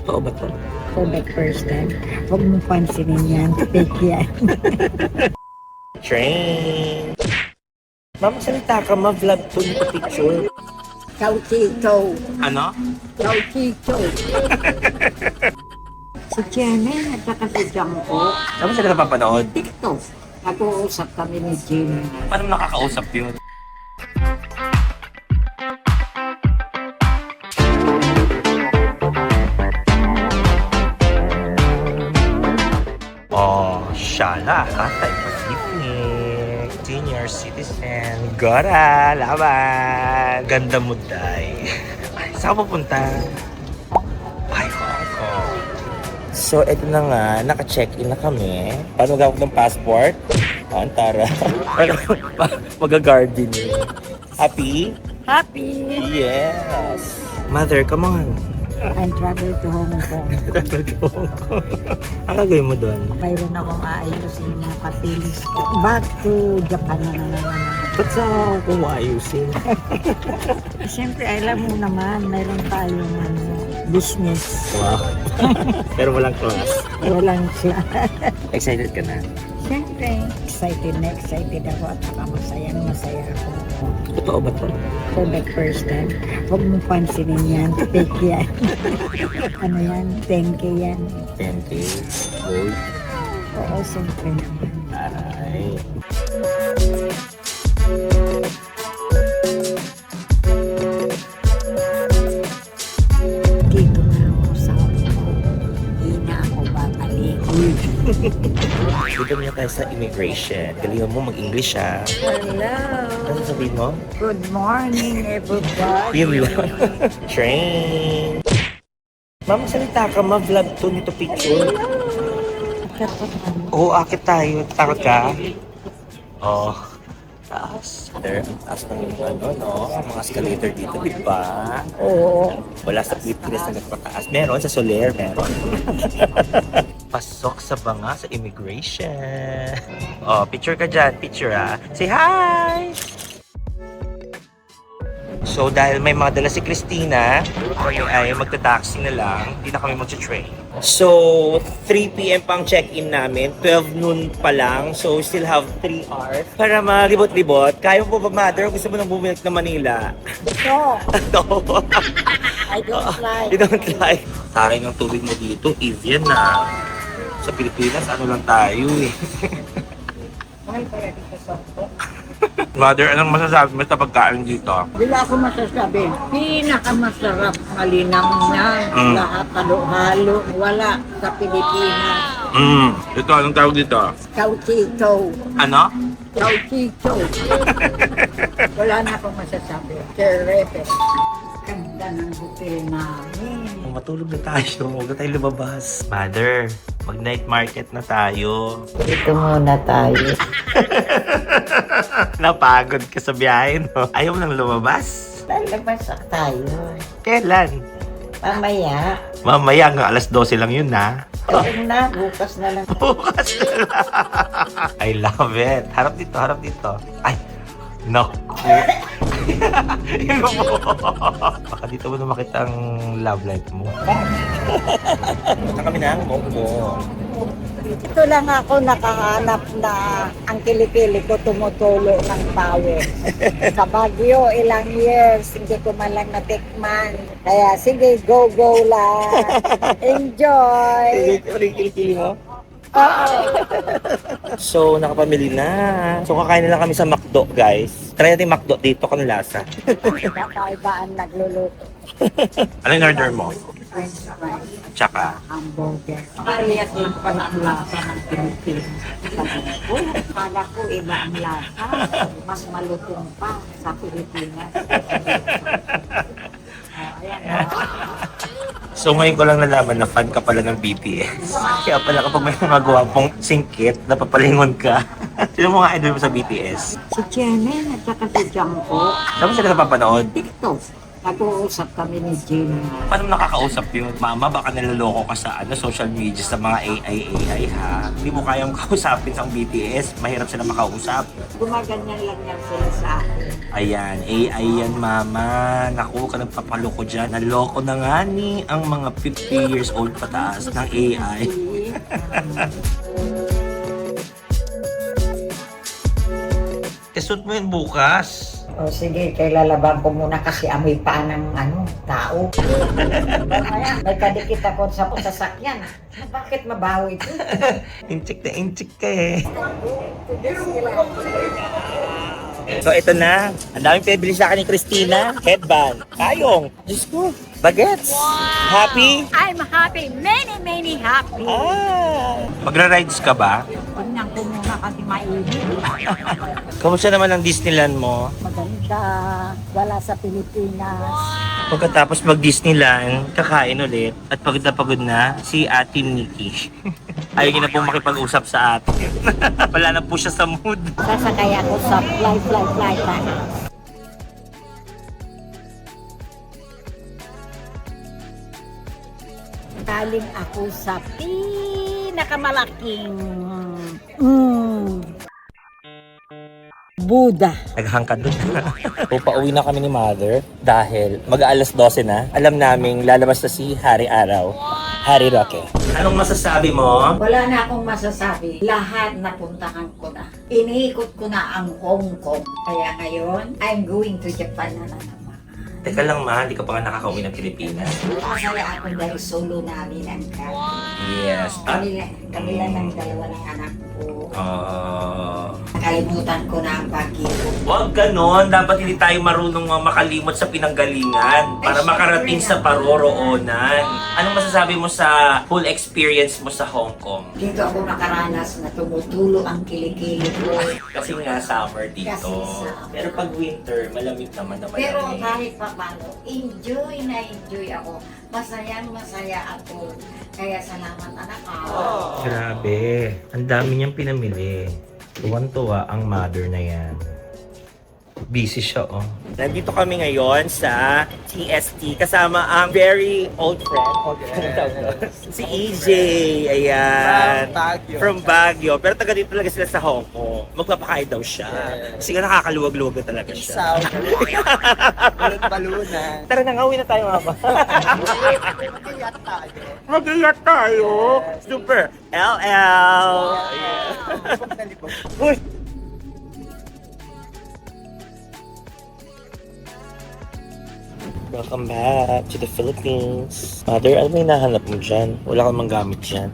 Totoo ba to? For the first time. Huwag mo pansinin yan. Fake yan. Train! Mama, salita ka, ma-vlog to dito picture. Chowchito. Ano? Chowchito. Si Jenny at saka si Jangko. Saan mo sila napapanood? TikTok. Nag-uusap kami ni Jimmy. Paano nakakausap yun? Oh, Shala, Katay Pacific, Senior Citizen, Gora, laban! Ganda mo, day. Ay, saan ka pupunta? Ay, Hong Kong. So, eto na nga, naka-check-in na kami. Paano magawag ng passport? Oh, antara. Mag-garden. Happy? Happy! Yes! Mother, come on. I'm travel to Hong Kong. Ang gagawin mo doon? Mayroon akong aayusin na katilis ko. Back to Japan na naman. Ba't sa kung ayusin? Siyempre, alam mo naman, mayroon tayong business. Wow. Pero walang class. Walang siya. Excited ka na? Siyempre, excited ako at saka masaya ako. Totoo ba to? For the first time. Huwag mo pansinin yan. Fake yan. Ano yan? 10K yan. 10K. Gold. Oo, siyempre naman. Aray. Dito na ako sa Hong Kong. Hindi na ako babalik. Dito na tayo sa immigration. Galingan mo mag-English ha. Hello. Ano sabihin mo? Good morning, everybody. Yun lang. Train! Mama, salita ka, ma-vlog to nito picture. Oo, akit tayo. Takot ka? Oo. Taas. There, taas ng ano, no? Mga escalator dito, di ba? Oo. Wala sa Pilipinas na nagpataas. Meron, sa Soler, meron. Pasok sa banga sa immigration. Oh, picture ka dyan. Picture ah. Say hi! So, dahil may mga dala si Christina, kami ay magta-taxi na lang. Hindi na kami mag-train. So, 3 p.m. pang check-in namin. 12 noon pa lang. So, we still have 3 hours para malibot-libot. Kaya mo ba, mother? Gusto mo nang bumalik na Manila? No, No. I don't like. You don't like. Taray ng tubig mo dito, Evian na. Sa Pilipinas, ano lang tayo eh. Mahal kaya dito sa Hong Kong. Mother, anong masasabi mo sa pagkain dito? Wala ako masasabi. Pinakamasarap, malinang na, lahat halo-halo, wala sa Pilipinas. Ito, anong tawag dito? Chowchito. Ano? Chowchito. Wala na akong masasabi. Terrific. Ganda ng hotel namin. Matulog na tayo. Huwag na tayo lumabas. Mother, mag-night market na tayo. Dito muna tayo. Napagod ka sa biyahe, no? Ayaw mo nang lumabas? Lalabas tayo. Kailan? Mamaya. Mamaya nga, alas 12 lang yun, ha? Huwag na, bukas na lang. Bukas na lang. I love it. Harap dito, harap dito. Ay, no. Yun mo. Baka dito mo na makita ang love life mo. Punta kami na ang Mongkong. Ito lang ako nakahanap na ang kilikili ko tumutulo ng power. Sa Baguio, ilang years, hindi ko man lang natikman. Kaya sige, go lang. Enjoy! Ano yung kilikili mo? Oo. So, nakapamili na. So, kakain na lang kami sa McDo, guys. Try natin McDo dito, kung lasa. Kakaibaan nagluluto. Ano yung order mo? French fries, Tsaka, hamburger. Parehas lang pala ang lasa ng Pilipinas. Kala ko iba ang lasa. Mas malutong pa sa Pilipinas. Ayan. so ngayon ko lang nalaman na fan ka pala ng BTS. Kaya pala kapag may magawa pong singkit, napapalingon ka. Sino mo nga idol mo sa BTS? Si Jenny at saka si Jangko. Saan mo sila napapanood? TikTok. Nag-uusap kami ni Jim. Paano nakakausap yun? Mama, baka naloloko ka sa social media sa mga AI ha? Hindi mo kayang kausapin sa BTS. Mahirap sila makausap. Gumaganyan lang yan sila sa akin. Ayan, AI yan, mama. Naku, ka nagpapaloko dyan. Naloko na nga ni ang mga 50 years old pataas ng AI. Tesut mo yun bukas. O sige, kay lalabang ko muna kasi amoy pa ng tao. Kaya may kadikit ako sa sasakyan. Bakit mabaho ito? Inchik na inchik ka eh. So ito na, ang daming pinabili sa akin ni Christina. Headband, kayong, Diyos ko, bagets. Happy? I'm happy. Many happy. Magra-rides ka ba? Tingnan ko muna kasi mainit. Kamusta naman ang Disneyland mo? Maganda. Wala sa Pilipinas. Pagkatapos mag-Disneyland, kakain ulit. At pagod na si Ate Nikki. Ayaw niya na pong makipag-usap sa atin. Wala na po siya sa mood. Sasakay ako sa fly. Galing ako sa pinakamalaking Buddha. Naghangkad doon. Pauwi na kami ni Mother dahil mag-aalas 12 na. Alam naming lalabas na si Hari Araw. Hari Roque. Anong masasabi mo? Wala na akong masasabi. Lahat napuntahan ko na. Iniikot ko na ang Hong Kong. Kaya ngayon, I'm going to Japan na naman. Teka lang ma, hindi ka pa nga nakakauwi ng Pilipinas. Masaya ako dahil solo namin ang Yes. At, kami lang ng dalawa ng anak ko. Nakalimutan ko na ang Baguio. Huwag ganon. Dapat hindi tayo marunong makalimot sa pinanggalingan para makarating sa paroroonan. Anong masasabi mo sa full experience mo sa Hong Kong? Dito ako nakaranas na tumutulo ang kilikili ko. Kasi nga summer dito. Kasi summer. Pero pag winter, malamig naman na Pero malamig. kahit pa paano, enjoy ako. Masaya ako. Kaya salamat anak ko. Grabe. Ang dami niyang pinamili. Tuwan-tuwa ang mother na yan. Busy siya, oh. Nandito kami ngayon sa TST kasama ang very old friend. Si EJ. Ayan. From Baguio. Pero taga dito talaga sila sa Hong Kong. Magpapakain daw siya. Kasi nga nakakaluwag-luwag na talaga siya. Balunan. Tara na nga, uwi na tayo, mama. Mag-iyak tayo. Super. LL. Uy. Welcome back to the Philippines. Mother, ano may nahanap mo dyan? Wala kang mang gamit dyan.